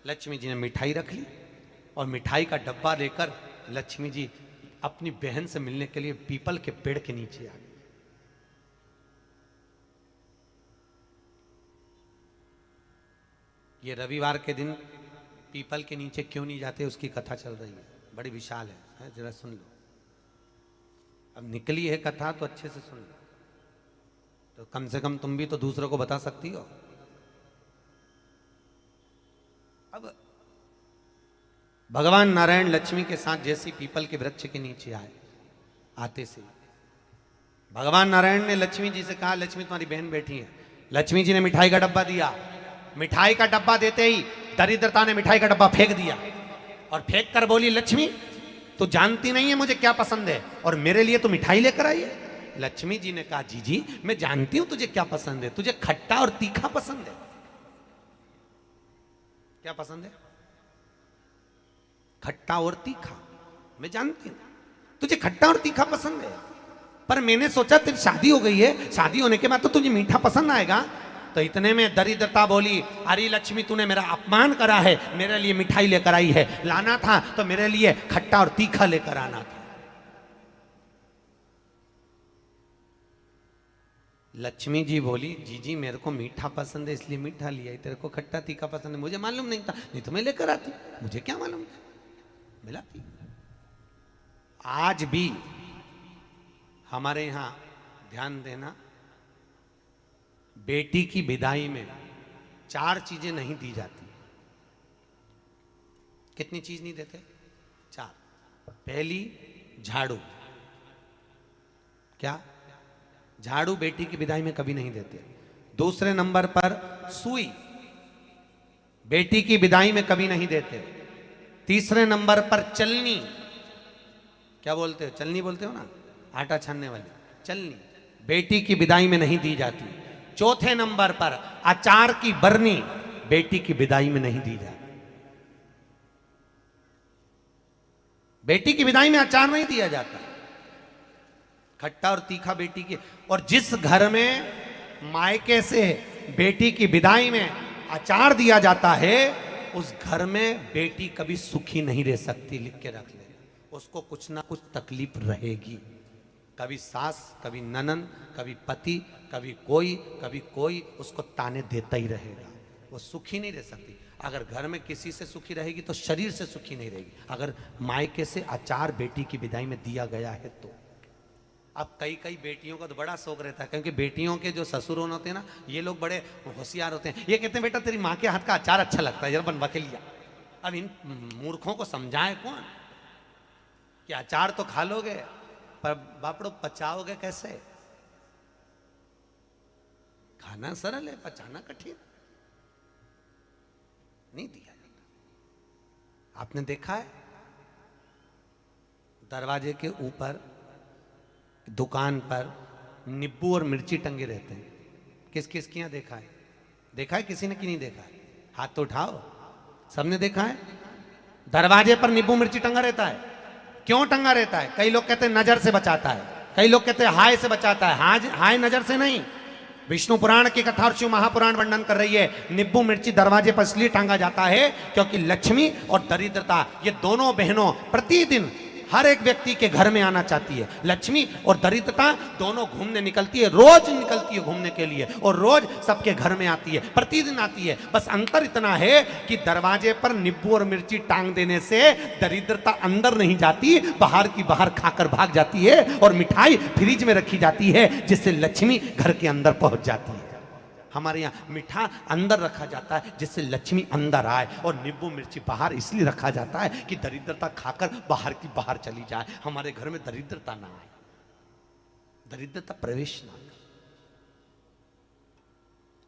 लक्ष्मी जी ने मिठाई रख ली और मिठाई का डब्बा लेकर लक्ष्मी जी अपनी बहन से मिलने के लिए पीपल के पेड़ के नीचे आ गई। ये रविवार के दिन पीपल के नीचे क्यों नहीं जाते, उसकी कथा चल रही है, बड़ी विशाल है, जरा सुन लो। अब निकली है कथा तो अच्छे से सुन लो, तो कम से कम तुम भी तो दूसरों को बता सकती हो। अब भगवान नारायण लक्ष्मी के साथ जैसी पीपल के वृक्ष के नीचे आए, आते से भगवान नारायण ने लक्ष्मी जी से कहा, लक्ष्मी तुम्हारी बहन बैठी है। लक्ष्मी जी ने मिठाई का डब्बा दिया। मिठाई का डब्बा देते ही दरिद्रता ने मिठाई का डब्बा फेंक दिया और फेंक कर बोली, लक्ष्मी तू जानती नहीं है मुझे क्या पसंद है और मेरे लिए तो मिठाई लेकर आई है। लक्ष्मी जी ने कहा, जी मैं जानती हूं तुझे क्या पसंद है, तुझे खट्टा और तीखा पसंद है। क्या पसंद है? खट्टा और तीखा। मैं जानती हूं तुझे खट्टा और तीखा पसंद है, पर मैंने सोचा तेरी शादी हो गई है, शादी होने के बाद तो तुझे मीठा पसंद आएगा। तो इतने में दरिद्रता बोली, अरे लक्ष्मी तूने मेरा अपमान करा है, मेरे लिए मिठाई लेकर आई है, लाना था तो मेरे लिए खट्टा और तीखा लेकर आना था। लक्ष्मी जी बोली, जी मेरे को मीठा पसंद है इसलिए मीठा लिया, तेरे को खट्टा तीखा पसंद है मुझे मालूम नहीं था, नहीं तो मैं लेकर आती, मुझे क्या मालूम था, मिलाती। आज भी हमारे यहां ध्यान देना, बेटी की विदाई में 4 चीजें नहीं दी जाती। कितनी चीज नहीं देते? 4। पहली झाड़ू। क्या? झाड़ू बेटी की विदाई में कभी नहीं देते। दूसरे नंबर पर सुई, बेटी की विदाई में कभी नहीं देते। तीसरे नंबर पर चलनी, क्या बोलते हो, चलनी बोलते हो ना, आटा छानने वाली चलनी, बेटी की विदाई में नहीं दी जाती। चौथे नंबर पर अचार की बरनी, बेटी की विदाई में नहीं दी जाती। बेटी की विदाई में अचार नहीं दिया जाता, खट्टा और तीखा बेटी की। और जिस घर में मायके से बेटी की विदाई में अचार दिया जाता है, उस घर में बेटी कभी सुखी नहीं रह सकती, लिख के रख ले, उसको कुछ ना कुछ तकलीफ रहेगी। कभी सास, कभी ननन, कभी पति, कभी कोई उसको ताने देता ही रहेगा, वो सुखी नहीं रह सकती। अगर घर में किसी से सुखी रहेगी तो शरीर से सुखी नहीं रहेगी, अगर मायके से अचार बेटी की विदाई में दिया गया है तो। अब कई बेटियों का तो बड़ा शौक रहता है, क्योंकि बेटियों के जो ससुर होते हैं ना, ये लोग बड़े होशियार होते हैं। ये कहते हैं, बेटा तेरी माँ के हाथ का अचार अच्छा लगता है, जरा बनवा के लिया। अब इन मूर्खों को समझाए कौन कि अचार तो खा लोगे पर बापड़ो पचाओगे कैसे? खाना सरल है, पचाना कठिन। नहीं दिया जाता। आपने देखा है दरवाजे के ऊपर दुकान पर नींबू और मिर्ची टंगे रहते हैं, किस किस के यहां देखा है? देखा है किसी ने कि नहीं देखा है? हाथ तो उठाओ, सबने देखा है। दरवाजे पर नींबू मिर्ची टंगा रहता है। क्यों टंगा रहता है? कई लोग कहते हैं नजर से बचाता है, कई लोग कहते हैं हाय से बचाता है। हाय नजर से नहीं, विष्णु पुराण की कथा और शिव महापुराण वर्णन कर रही है, नींबू मिर्ची दरवाजे पर इसलिए टांगा जाता है क्योंकि लक्ष्मी और दरिद्रता, ये दोनों बहनों प्रतिदिन हर एक व्यक्ति के घर में आना चाहती है। लक्ष्मी और दरिद्रता दोनों घूमने निकलती है, रोज निकलती है घूमने के लिए, और रोज सबके घर में आती है, प्रतिदिन आती है। बस अंतर इतना है कि दरवाजे पर नींबू और मिर्ची टांग देने से दरिद्रता अंदर नहीं जाती, बाहर की बाहर खाकर भाग जाती है, और मिठाई फ्रिज में रखी जाती है जिससे लक्ष्मी घर के अंदर पहुंच जाती है। हमारे यहाँ मीठा अंदर रखा जाता है जिससे लक्ष्मी अंदर आए, और नींबू मिर्ची बाहर इसलिए रखा जाता है कि दरिद्रता खाकर बाहर की बाहर चली जाए, हमारे घर में दरिद्रता ना आए, दरिद्रता प्रवेश ना करे।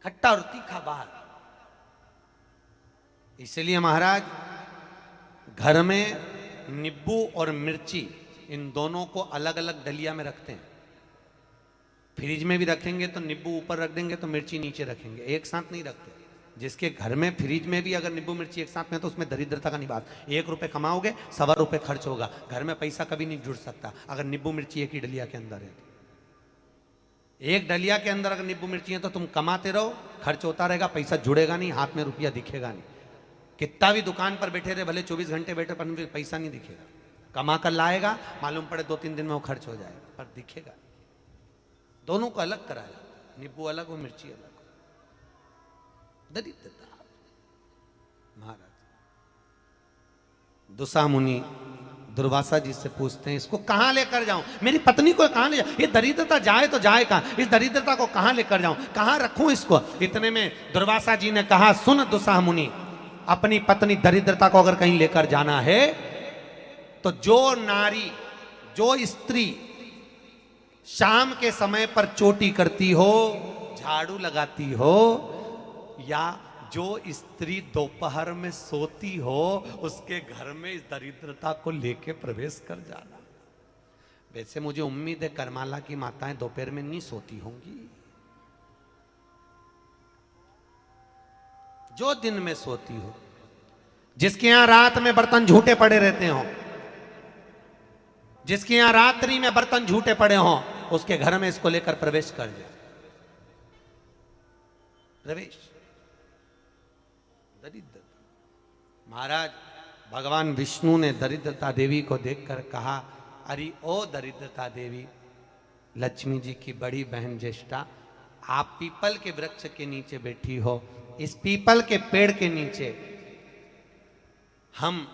खट्टा और तीखा बाहर। इसलिए महाराज घर में नींबू और मिर्ची इन दोनों को अलग अलग डलिया में रखते हैं। फ्रिज में भी रखेंगे तो नींबू ऊपर रख देंगे तो मिर्ची नीचे रखेंगे, एक साथ नहीं रखते। जिसके घर में फ्रिज में भी अगर नींबू मिर्ची एक साथ में तो उसमें दरिद्रता का निवास। 1 रुपए कमाओगे, 1.25 रुपए खर्च होगा, घर में पैसा कभी नहीं जुड़ सकता अगर नींबू मिर्ची एक ही डलिया के अंदर है। एक डलिया के अंदर अगर नींबू मिर्ची है तो तुम कमाते रहो, खर्च होता रहेगा, पैसा जुड़ेगा नहीं, हाथ में रुपया दिखेगा नहीं। कितना भी दुकान पर बैठे रहे, भले 24 घंटे बैठे, पर उनको पैसा नहीं दिखेगा। कमा कर लाएगा, मालूम पड़े 2-3 दिन में वो खर्च हो जाएगा, पर दिखेगा। दोनों को अलग कराया, नींबू अलग हो, मिर्ची अलग हो। दरिद्रता। महाराज दुसा मुनि दुर्वासा जी से पूछते हैं, इसको कहां लेकर जाऊं, मेरी पत्नी को कहां ले जाऊं, ये दरिद्रता जाए तो जाए कहां, इस दरिद्रता को कहां लेकर जाऊं, कहां रखूं इसको। इतने में दुर्वासा जी ने कहा, सुन दुसा मुनि, अपनी पत्नी दरिद्रता को अगर कहीं लेकर जाना है तो जो नारी, जो स्त्री शाम के समय पर चोटी करती हो, झाड़ू लगाती हो, या जो स्त्री दोपहर में सोती हो, उसके घर में इस दरिद्रता को लेके प्रवेश कर जाना। वैसे मुझे उम्मीद है करमाला की माताएं दोपहर में नहीं सोती होंगी, जो दिन में सोती हो, जिसके यहां रात में बर्तन झूठे पड़े रहते हो, जिसके यहां रात्रि में बर्तन झूठे पड़े हो, उसके घर में इसको लेकर प्रवेश कर जाए। प्रवेश दरिद्रता। महाराज भगवान विष्णु ने दरिद्रता देवी को देखकर कहा, अरे ओ दरिद्रता देवी, लक्ष्मी जी की बड़ी बहन ज्येष्ठा, आप पीपल के वृक्ष के नीचे बैठी हो, इस पीपल के पेड़ के नीचे हम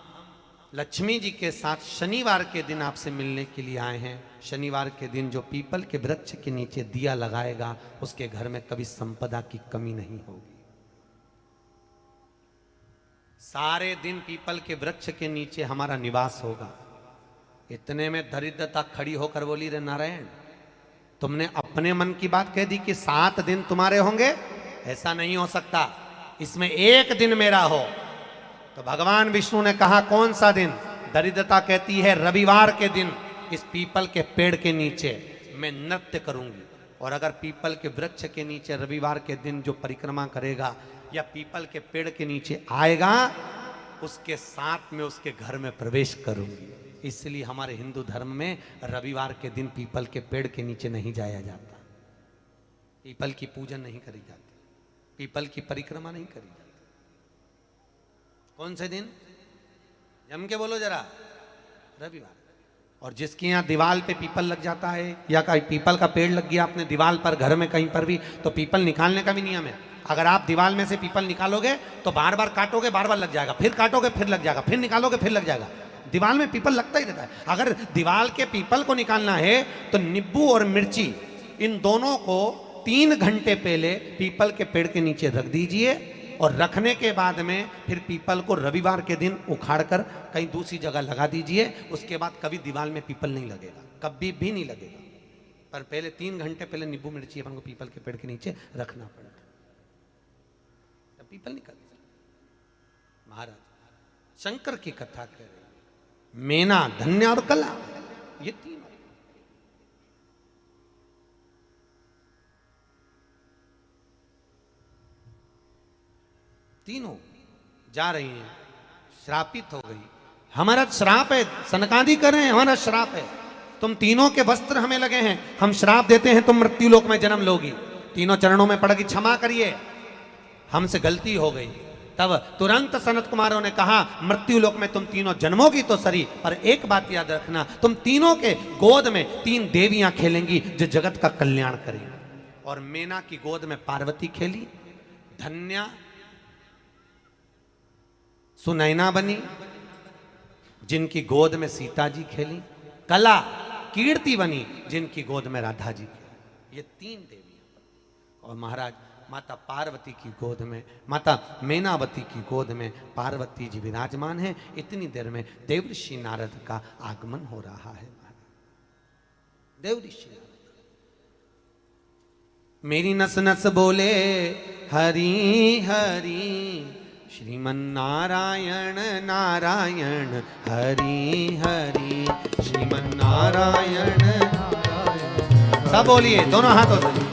लक्ष्मी जी के साथ शनिवार के दिन आपसे मिलने के लिए आए हैं। शनिवार के दिन जो पीपल के वृक्ष के नीचे दिया लगाएगा, उसके घर में कभी संपदा की कमी नहीं होगी। सारे दिन पीपल के वृक्ष के नीचे हमारा निवास होगा। इतने में दरिद्रता खड़ी होकर बोली, रे नारायण, तुमने अपने मन की बात कह दी कि 7 दिन तुम्हारे होंगे, ऐसा नहीं हो सकता, इसमें एक दिन मेरा हो। तो भगवान विष्णु ने कहा, कौन सा दिन? दरिद्रता कहती है, रविवार के दिन इस पीपल के पेड़ के नीचे मैं नृत्य करूंगी, और अगर पीपल के वृक्ष के नीचे रविवार के दिन जो परिक्रमा करेगा या पीपल के पेड़ के नीचे आएगा, उसके साथ में उसके घर में प्रवेश करूंगी। इसलिए हमारे हिंदू धर्म में रविवार के दिन पीपल के पेड़ के नीचे नहीं जाया जाता, पीपल की पूजन नहीं करी जाती, पीपल की परिक्रमा नहीं करी जाती। कौन से दिन? जम के बोलो जरा, रविवार। और जिसके यहाँ दीवार पे पीपल लग जाता है, या कहीं पीपल का पेड़ लग गया अपने दीवार पर, घर में कहीं पर भी, तो पीपल निकालने का भी नियम है। अगर आप दीवार में से पीपल निकालोगे तो बार बार काटोगे, बार बार लग जाएगा, फिर काटोगे फिर लग जाएगा, फिर निकालोगे फिर लग जाएगा। दीवार में पीपल लगता ही रहता है। अगर दीवार के पीपल को निकालना है तो नींबू और मिर्ची, इन दोनों को 3 घंटे पहले पीपल के पेड़ के नीचे रख दीजिए, और रखने के बाद में फिर पीपल को रविवार के दिन उखाड़कर कहीं दूसरी जगह लगा दीजिए। उसके बाद कभी दीवार में पीपल नहीं लगेगा, कभी भी नहीं लगेगा। पर पहले 3 घंटे पहले नींबू मिर्ची अपन को पीपल के पेड़ के नीचे रखना पड़ेगा, तब पीपल निकल। महाराज शंकर की कथा कह रहे, मेना, धन्य और कला, ये 3 तीनों जा रही हैं, श्रापित हो गई। हमारा श्राप है, सनकादि कर रहे हैं, हमारा श्राप है, तुम तीनों के वस्त्र हमें लगे हैं, हम श्राप देते हैं, तुम मृत्यु लोक में जन्म लोगी। तीनों चरणों में पड़ गई, क्षमा करिए, हमसे गलती हो गई। तब तुरंत सनत कुमारों ने कहा, मृत्यु लोक में तुम तीनों जन्मोगी तो सरी, पर एक बात याद रखना, तुम तीनों के गोद में 3 देवियां खेलेंगी जो जगत का कल्याण करेंगी। और मेना की गोद में पार्वती खेली, धन्या सुनैना बनी, जिनकी गोद में सीता जी खेली, कला कीर्ति बनी, जिनकी गोद में राधा जी खेली। ये 3 देवियां। और महाराज माता पार्वती की गोद में, माता मेनावती की गोद में पार्वती जी विराजमान हैं। इतनी देर में देवऋषि नारद का आगमन हो रहा है। देवऋषि नारद मेरी नस नस बोले हरि हरि, श्रीमन नारायण नारायण हरि हरि, श्रीमन नारायण नारायण। सब बोलिए दोनों हाथों से,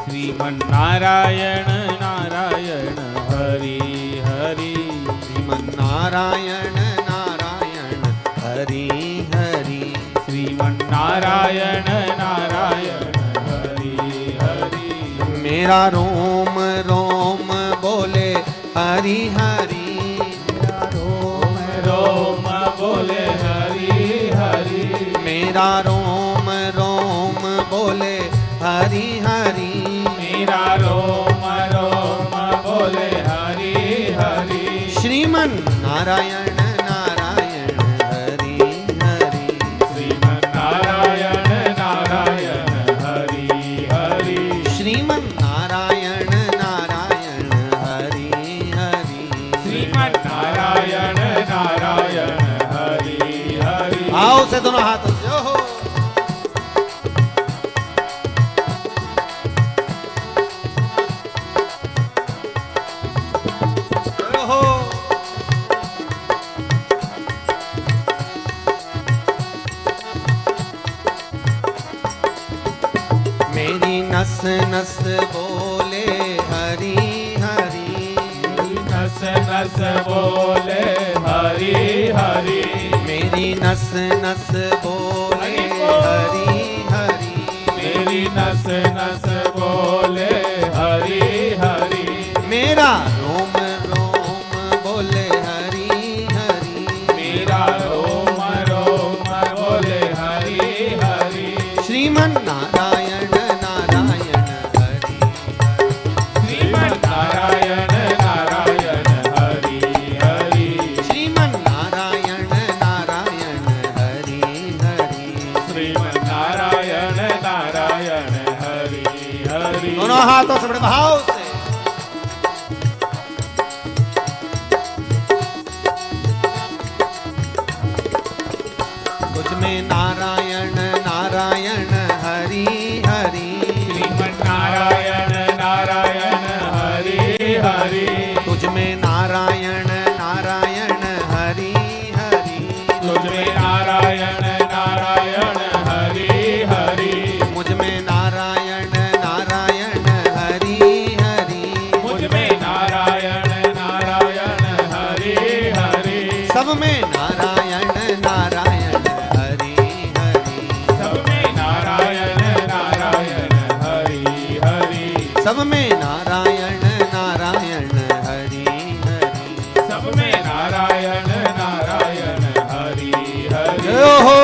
श्रीमन नारायण नारायण हरि हरि, श्रीमन नारायण नारायण हरि हरि, श्रीमन नारायण नारायण हरि हरि। मेरा रोम रोम बोले हरि हरि, मेरा रोम रोम बोले हरि हरि, मेरा रोम रोम बोले हरि हरि, मेरा रोम रोम बोले हरि हरि, श्रीमन नारायण नारायण हरि हरि, श्रीमन नारायण नारायण हरि हरि, श्रीमन नारायण नारायण हरि हरि, श्रीमन नारायण नारायण हरि हरि। आओ से दोनों हाथों से ओहो। ओहो। मेरी नस नस बोले हरि हरि, नस नस बोले हरि हरि, मेरी नस नस बोले हरि हरि, मेरी नस नस बोले हरि हरि, मेरा रोम रोम बोले हरि हरि, मेरा रोम रोम बोले हरि हरि, श्रीमन नारायण नारायण हरि हरि, श्रीमन नारायण नारायण हरि हरि, श्रीमन नारायण नारायण हरि हरि, श्रीमन नारायण नारायण हरि हरि। दोनों हाथों से बड़े भाव से। तुझ में नारायण नारायण हरि हरि, श्रीमन नारायण नारायण हरि हरि, तुझ में नारायण नारायण हरि हरि, तुझ में नारायण नारायण हरि हरि, मुझ में नारायण नारायण हरि हरि, मुझ में नारायण नारायण हरि हरि, सब में नारायण नारायण हरि हरि, सब में नारायण नारायण हरि हरि, सब में नारायण नारायण हरि हरि, सब में नारायण नारायण हरि हरि। जय हो।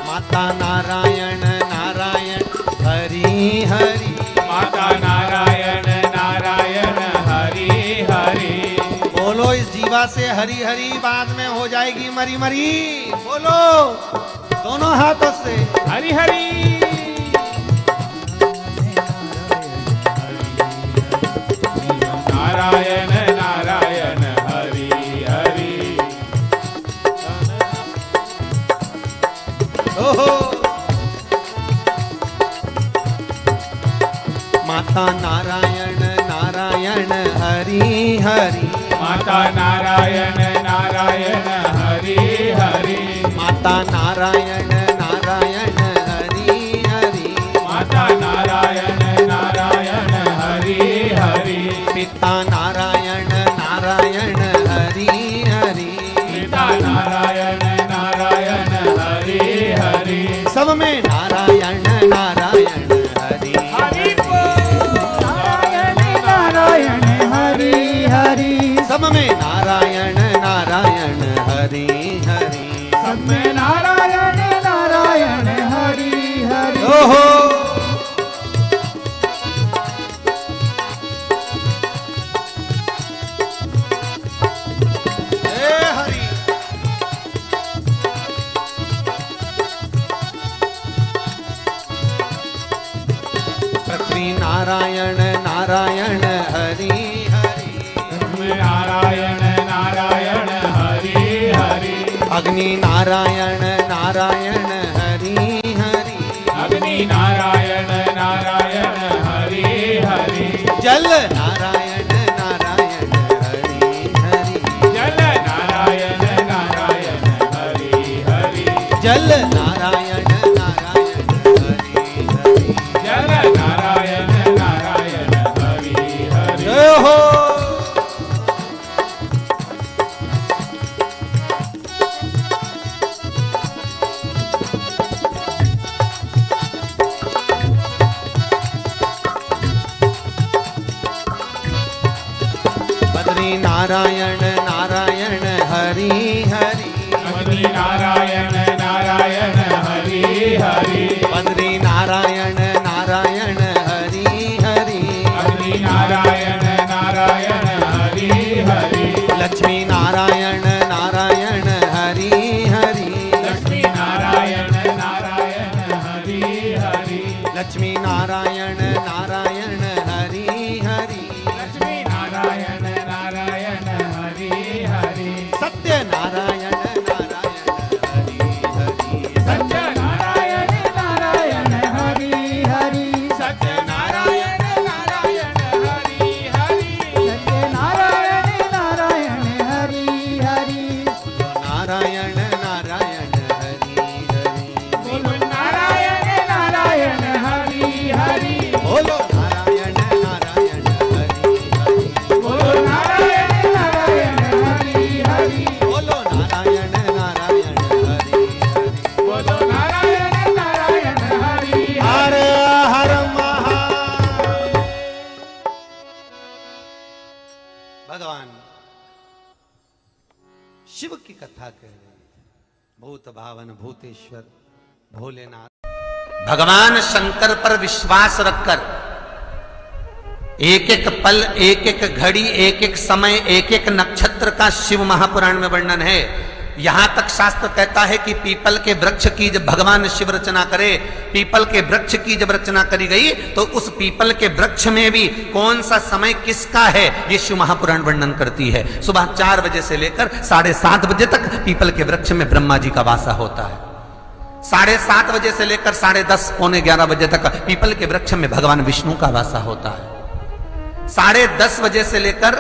माता नारायण नारायण हरि हरि, माता नारायण नारायण हरि हरि, बोलो इस जीवा से हरि हरि, बाद में हो जाएगी मरी मरी। बोलो दोनों हाथों से हरि हरि। नारायण नारायण हरि हरि, ओहो। माता नारायण नारायण हरि हरि, माता नारायण नारायण हरि हरि, माता नारायण नारायण हरि हरि, माता नारायण नारायण हरि हरि, पिता नारायण नारायण हरि हरि, पिता नारायण नारायण हरि हरि, सब में नारायण नारायण हरि हरि, नारायण नारायण हरि हरि, सब में नारायण नारायण हरि हरि, सब में नारायण नारायण हरि हरि। ओहो। हे हरि। पृथ्वी नारायण नारायण हरि हरि, नारायण नारायण हरि हरि, अग्नि नारायण नारायण हरि हरि, अग्नि नारायण नारायण हरि हरि, जल नारायण नारायण हरि हरि, जल नारायण नारायण हरि हरि, जल नारायण नारायण हरि हरि, जल नारायण नारायण हरि हरि। जय हो। बद्री नारायण नारायण हरि हरि, बद्री नारायण नारायण हरि हरि, बद्री नारायण नारायण हरि हरि, बद्री नारायण नारायण हरि हरि, लक्ष्मी नारायण नारायण हरि हरि, लक्ष्मी नारायण नारायण हरि हरि, लक्ष्मी नारायण नारायण हरि हरि, लक्ष्मी नारायण नारायण हरि हरि, सत्य नारायण नारायण हरि हरि, सत्य नारायण नारायण हरि हरि, सत्य नारायण नारायण हरि हरि, सत्य नारायण नारायण हरि हरि, नारायण नारायण हरि हरि, बोलो नारायण नारायण हरि हरि, बोलो नारायण नारायण हरि हरि, बोलो नारायण नारायण हरि हरि, बोलो नारायण नारायण हरि हरि, बोलो नारायण नारायण हरि हर हर महादेव। भगवान शिव की कथा कह रहे हैं। भूत भावन भूतेश्वर भोलेनाथ भगवान शंकर पर विश्वास रखकर एक एक पल, एक एक घड़ी, एक एक समय, एक एक नक्षत्र का शिव महापुराण में वर्णन है। यहां तक शास्त्र कहता है कि पीपल के वृक्ष की जब भगवान शिव रचना करे, पीपल के वृक्ष की जब रचना करी गई तो उस पीपल के वृक्ष में भी कौन सा समय किसका है ये शिव महापुराण वर्णन करती है। सुबह 4 बजे से लेकर 7:30 बजे तक पीपल के वृक्ष में ब्रह्मा जी का वासा होता है। 7:30 बजे से लेकर 10:30 पौने 11 बजे तक पीपल के वृक्ष में भगवान विष्णु का वासा होता है। 10:30 बजे से लेकर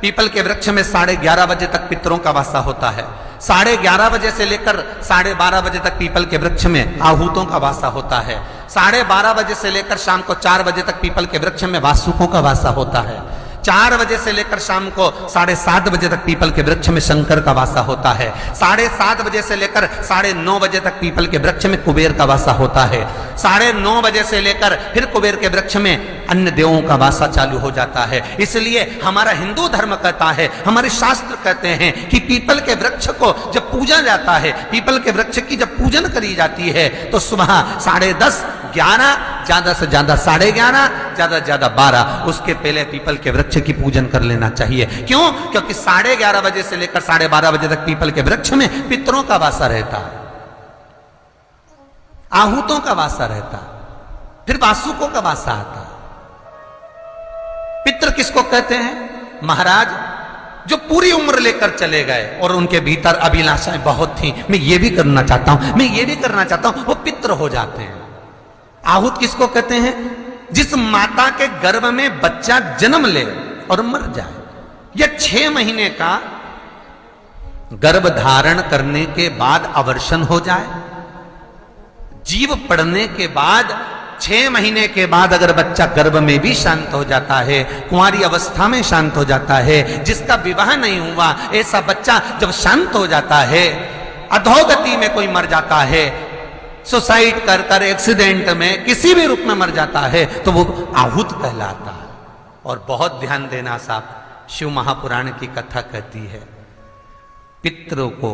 पीपल के वृक्ष में 11:30 बजे तक पितरों का वासा होता है। 11:30 बजे से लेकर 12:30 बजे तक पीपल के वृक्ष में आहूतों का वासा होता है। 12:30 बजे से लेकर शाम को 4 बजे तक पीपल के वृक्ष में वासुकों का वासा होता है। 4 बजे से लेकर शाम को 7:30 बजे तक पीपल के वृक्ष में शंकर का वासा होता है। 7:30 बजे से लेकर 9:30 बजे तक पीपल के वृक्ष में कुबेर का वासा होता है। 9:30 बजे से लेकर फिर कुबेर के वृक्ष में अन्य देवों का वासा चालू हो जाता है। इसलिए हमारा हिंदू धर्म कहता है, हमारे शास्त्र कहते हैं कि पीपल के वृक्ष को जब पूजा जाता है, पीपल के वृक्ष की जब पूजन करी जाती है तो सुबह 10:30, 11, ज्यादा से ज्यादा 11:30, ज्यादा से ज्यादा 12, उसके पहले पीपल के वृक्ष की पूजन कर लेना चाहिए। क्यों? क्योंकि 11:30 बजे से लेकर 12:30 बजे तक पीपल के वृक्ष में पितरों का वासा रहता है, आहूतों का वासा रहता है, फिर वासुकों का वासा आता है। पितृ किसको कहते हैं? महाराज जो पूरी उम्र लेकर चले गए और उनके भीतर अभिलाषाएं बहुत थी, मैं ये भी करना चाहता हूं, मैं ये भी करना चाहता हूं, वो पितृ हो जाते हैं। आहूत किसको कहते हैं? जिस माता के गर्भ में बच्चा जन्म ले और मर जाए, या 6 महीने का गर्भ धारण करने के बाद अवर्षण हो जाए, जीव पड़ने के बाद 6 महीने के बाद अगर बच्चा गर्भ में भी शांत हो जाता है, कुंवारी अवस्था में शांत हो जाता है, जिसका विवाह नहीं हुआ ऐसा बच्चा जब शांत हो जाता है, अधोगति में कोई मर जाता है, सुसाइड कर एक्सीडेंट में किसी भी रूप में मर जाता है तो वो आहूत कहलाता है। और बहुत ध्यान देना साहब, शिव महापुराण की कथा कहती है पितरों को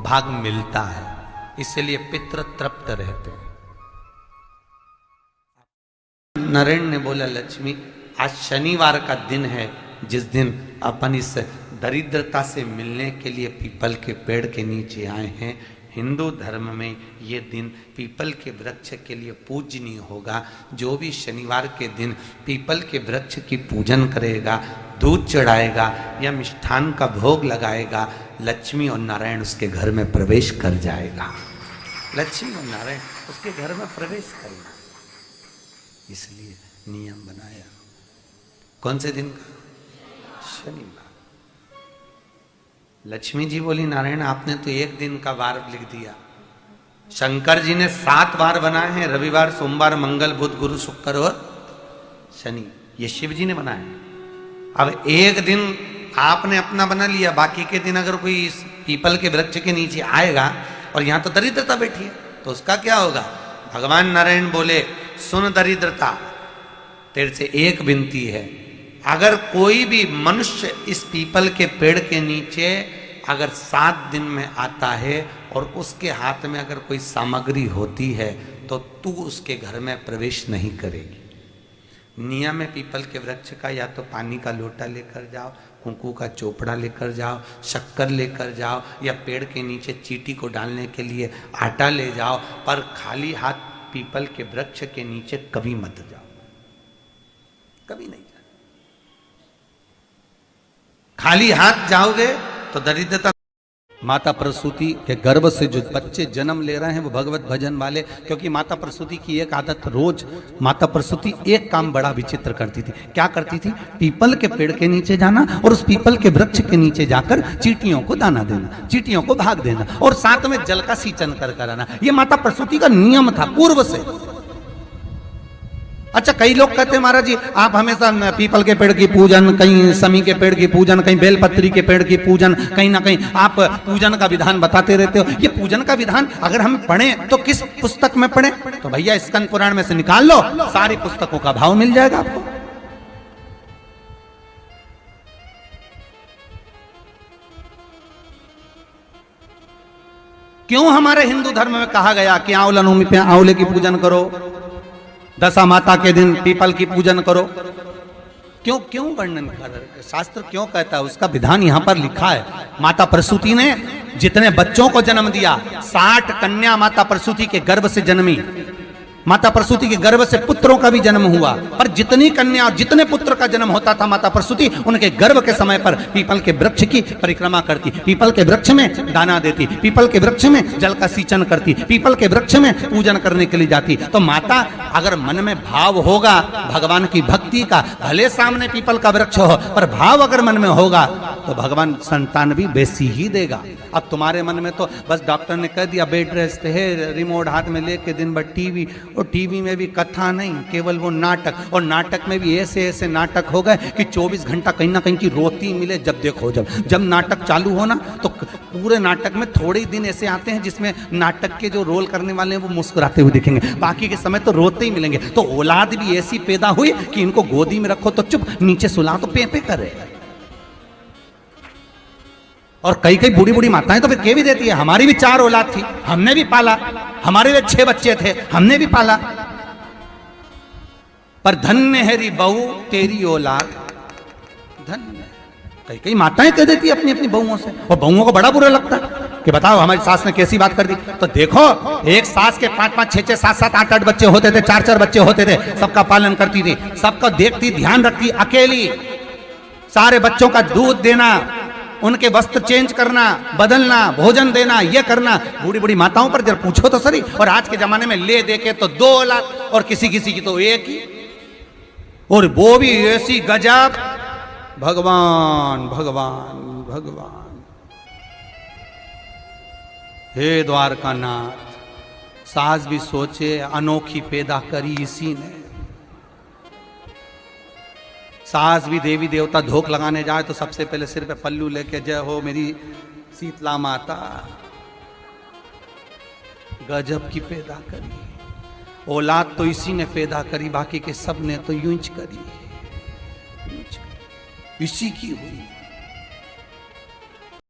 भाग मिलता है, इसलिए पितृ तृप्त रहते हैं। नरेन ने बोला, लक्ष्मी आज शनिवार का दिन है जिस दिन अपन इस दरिद्रता से मिलने के लिए पीपल के पेड़ के नीचे आए हैं। हिंदू धर्म में ये दिन पीपल के वृक्ष के लिए पूजनीय होगा। जो भी शनिवार के दिन पीपल के वृक्ष की पूजन करेगा, दूध चढ़ाएगा या मिष्ठान का भोग लगाएगा, लक्ष्मी और नारायण उसके घर में प्रवेश कर जाएगा। लक्ष्मी और नारायण उसके घर में प्रवेश करेगा, इसलिए नियम बनाया। कौन से दिन का? शनिवार। लक्ष्मी जी बोली, नारायण आपने तो एक दिन का वार लिख दिया। शंकर जी ने 7 वार बनाए हैं, रविवार, सोमवार, मंगल, बुध, गुरु, शुक्र और शनि। ये शिव जी ने बनाया। अब एक दिन आपने अपना बना लिया, बाकी के दिन अगर कोई इस पीपल के वृक्ष के नीचे आएगा और यहां तो दरिद्रता बैठी है तो उसका क्या होगा? भगवान नारायण बोले, सुन दरिद्रता, तेरे से एक विनती है, अगर कोई भी मनुष्य इस पीपल के पेड़ के नीचे अगर 7 दिन में आता है और उसके हाथ में अगर कोई सामग्री होती है तो तू उसके घर में प्रवेश नहीं करेगी। नियम है पीपल के वृक्ष का, या तो पानी का लोटा लेकर जाओ, कुंकू का चोपड़ा लेकर जाओ, शक्कर लेकर जाओ, या पेड़ के नीचे चींटी को डालने के लिए आटा ले जाओ, पर खाली हाथ पीपल के वृक्ष के नीचे कभी मत जाओ, कभी नहीं जाओ। खाली हाथ जाओगे तो दरिद्रता। माता प्रसूति के गर्भ से जो बच्चे जन्म ले रहे हैं वो भगवत भजन वाले, क्योंकि माता प्रसूति की एक आदत, रोज माता प्रसूति एक काम बड़ा विचित्र करती थी। क्या करती थी? पीपल के पेड़ के नीचे जाना और उस पीपल के वृक्ष के नीचे जाकर चींटियों को दाना देना, चींटियों को भाग देना और साथ में जल का सींचन कर आना। ये माता प्रसूति का नियम था पूर्व से। अच्छा, कई लोग कहते हैं महाराज जी आप हमेशा पीपल के पेड़ की पूजन, कहीं समी के पेड़ की पूजन, कहीं बेलपत्री के पेड़ की पूजन, कहीं ना कहीं आप पूजन का विधान बताते रहते हो। ये पूजन का विधान अगर हम पढ़ें तो किस पुस्तक में पढ़ें? तो भैया स्कंद पुराण में से निकाल लो, सारी पुस्तकों का भाव मिल जाएगा आपको। क्यों हमारे हिंदू धर्म में कहा गया कि आंवला नवमी पे आंवले की पूजन करो, दशा माता के दिन पीपल की पूजन करो? क्यों क्यों वर्णन कर, शास्त्र क्यों कहता है? उसका विधान यहां पर लिखा है। माता प्रसूति ने जितने बच्चों को जन्म दिया, 60 कन्या माता प्रसूति के गर्भ से जन्मी। माता प्रसूति के गर्भ से पुत्रों का भी जन्म हुआ, पर जितनी कन्या और जितने पुत्र का जन्म होता था माता प्रसूति उनके गर्भ के समय पर पीपल के वृक्ष की परिक्रमा करती, पीपल के वृक्ष में दाना देती, पीपल के वृक्ष में जल का सींचन करती, पीपल के वृक्ष में पूजन करने के लिए जाती। तो माता अगर मन में भाव होगा भगवान की भक्ति का, भले सामने पीपल का वृक्ष हो पर भाव अगर मन में होगा तो भगवान संतान भी वैसी ही देगा। अब तुम्हारे मन में तो बस डॉक्टर ने कह दिया बेड रेस्ट है, रिमोट हाथ में लेके दिन भर टीवी, और टीवी में भी कथा नहीं, केवल वो नाटक, और नाटक में भी ऐसे ऐसे नाटक हो गए कि 24 घंटा कहीं ना कहीं की रोती मिले। जब देखो जब नाटक चालू हो ना तो पूरे नाटक में थोड़े ही दिन ऐसे आते हैं जिसमें नाटक के जो रोल करने वाले हैं वो मुस्कुराते हुए दिखेंगे, बाकी के समय तो रोते ही मिलेंगे। तो औलाद भी ऐसी पैदा हुई कि इनको गोदी में रखो तो चुप, नीचे सुलाओ तो पे करे। और कई कई बूढ़ी बूढ़ी माताएं तो फिर कह भी देती है हमारी भी 4 औलाद थी, हमने भी पाला, हमारे भी 6 बच्चे थे, हमने भी पाला। पर धन्य है री बहू तेरी औलाद, धन्य। कई कई माताएं कह देती है अपनी अपनी बहुओं से, और बहुओं को बड़ा बुरा लगता है कि बताओ हमारी सास ने कैसी बात कर दी। तो देखो एक सास के 5-5, 6-6, 7-7, 8-8 बच्चे होते थे, 4-4 बच्चे होते थे, सबका पालन करती थी, सबका देखती, ध्यान रखती, अकेली। सारे बच्चों का दूध देना, उनके वस्त्र चेंज करना, बदलना, भोजन देना, ये करना। बूढ़ी बूढ़ी माताओं पर जब पूछो तो सही। और आज के जमाने में ले दे के तो 2 औलाद, और किसी किसी की तो 1 ही, और वो भी ऐसी गजब। भगवान भगवान भगवान, हे द्वारकानाथ, सास भी सोचे अनोखी पैदा करी इसी ने। सास भी देवी देवता धोख लगाने जाए तो सबसे पहले सिर पे पल्लू लेके जय हो मेरी शीतला माता, गजब की पैदा करी। औलाद तो इसी ने पैदा करी, बाकी के सब ने तो यूं करी, इसी की हुई।